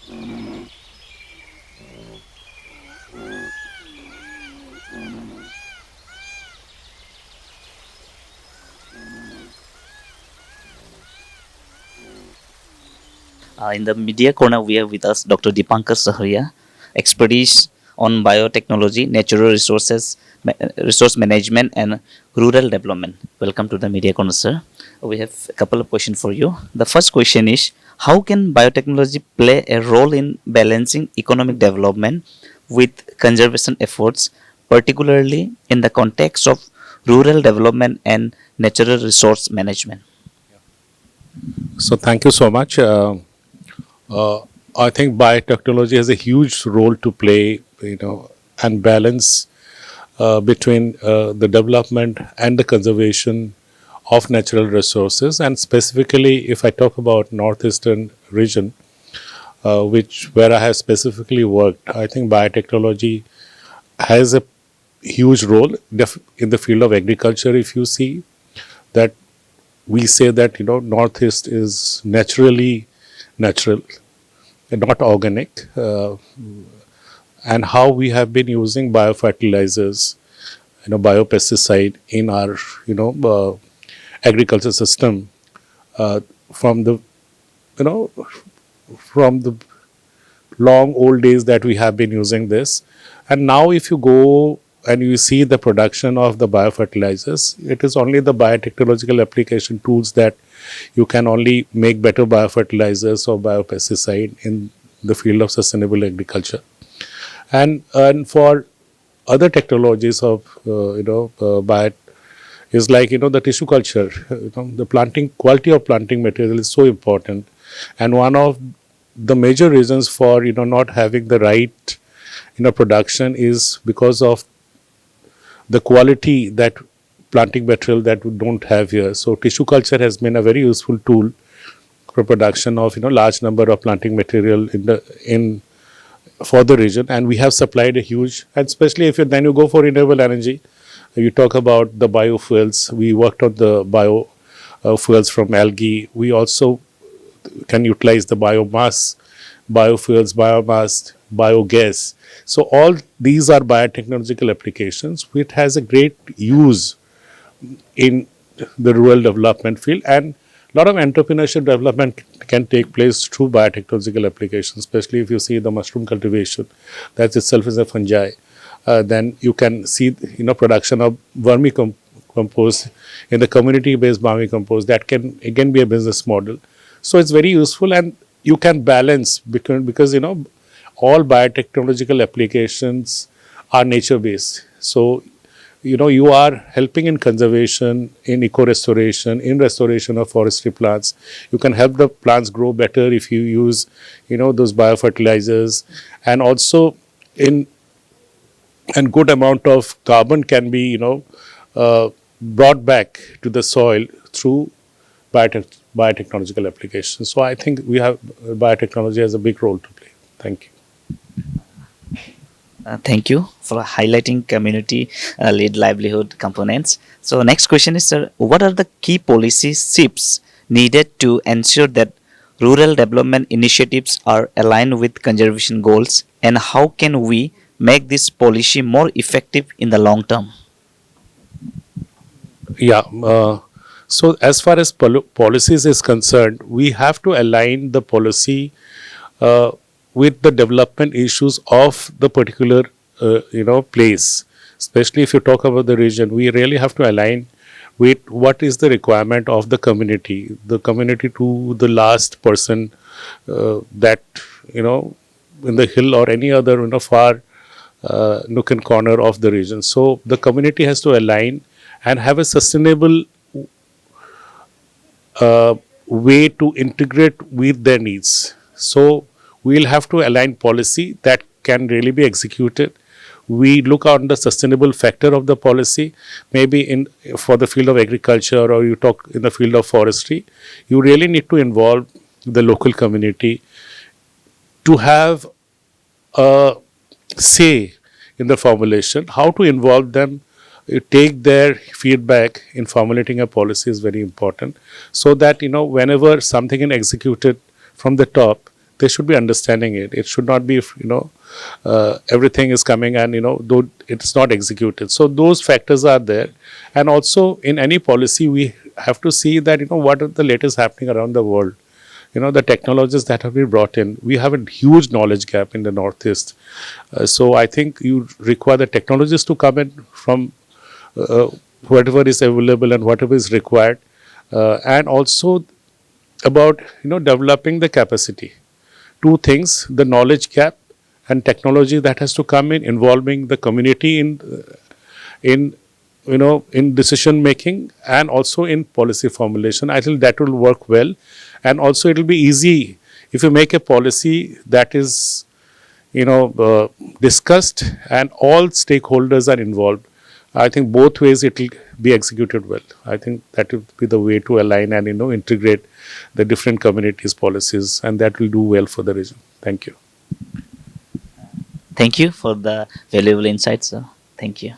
In the media corner, we have with us Dr. Dipankar Saharia, expertise on biotechnology, natural resources, resource management, and rural development. Welcome to the media corner, sir. We have a couple of questions for you. The first question is: how can biotechnology play a role in balancing economic development with conservation efforts, particularly in the context of rural development and natural resource management? So thank you so much. Uh, I think biotechnology has a huge role to play, and balance between the development and the conservation of natural resources. And specifically, if I talk about northeastern region, which where I have specifically worked, I think biotechnology has a huge role in the field of agriculture. If you see that we say that northeast is naturally natural and not organic, and how we have been using biofertilizers, biopesticide in our agriculture system, from the you know from the long old days that we have been using this. And now if you go and you see the production of the biofertilizers, it is only the biotechnological application tools that you can only make better biofertilizers or biopesticide in the field of sustainable agriculture. And for other technologies of bio is like the tissue culture. The planting quality of planting material is so important, and one of the major reasons for not having the right production is because of the quality that planting material that we don't have here. So tissue culture has been a very useful tool for production of large number of planting material in for the region, and we have supplied a huge, and especially if then you go for renewable energy, you talk about the biofuels. We worked on the biofuels from algae. We also can utilize the biomass, biofuels, biomass, biogas. So all these are biotechnological applications which has a great use in the rural development field, and a lot of entrepreneurship development can take place through biotechnological applications, especially if you see the mushroom cultivation, that itself is a fungi. Then you can see production of vermicompost in the community-based vermicompost. That can again be a business model. So it's very useful, and you can balance because all biotechnological applications are nature-based. So you are helping in conservation, in eco-restoration, in restoration of forestry plants. You can help the plants grow better if you use those biofertilizers, and also in and good amount of carbon can be brought back to the soil through biotechnological applications. So I think we have biotechnology has a big role to play. Thank you. Thank you for highlighting community led livelihood components. So next question is, sir, what are the key policy shifts needed to ensure that rural development initiatives are aligned with conservation goals, and how can we make this policy more effective in the long term? Yeah. So as far as policies is concerned, we have to align the policy uh, with the development issues of the particular place. Especially if you talk about the region, we really have to align with what is the requirement of the community to the last person that in the hill or any other far nook and corner of the region. So the community has to align and have a sustainable way to integrate with their needs. So we'll have to align policy that can really be executed. We look on the sustainable factor of the policy. Maybe in for the field of agriculture, or you talk in the field of forestry, you really need to involve the local community to have a say in the formulation. How to involve them, take their feedback in formulating a policy is very important, so that whenever something is executed from the top, they should be understanding it. It should not be, everything is coming and, though it's not executed. So those factors are there. And also in any policy, we have to see that, what are the latest happening around the world. The technologies that have been brought in. We have a huge knowledge gap in the Northeast. So I think you require the technologies to come in from whatever is available and whatever is required. And also about, developing the capacity. Two things, the knowledge gap and technology that has to come in, involving the community in decision making and also in policy formulation. I think that will work well. And also it will be easy if you make a policy that is, discussed and all stakeholders are involved. I think both ways it will be executed well. I think that will be the way to align and, integrate the different communities' policies, and that will do well for the region. Thank you. Thank you for the valuable insights, sir. Thank you.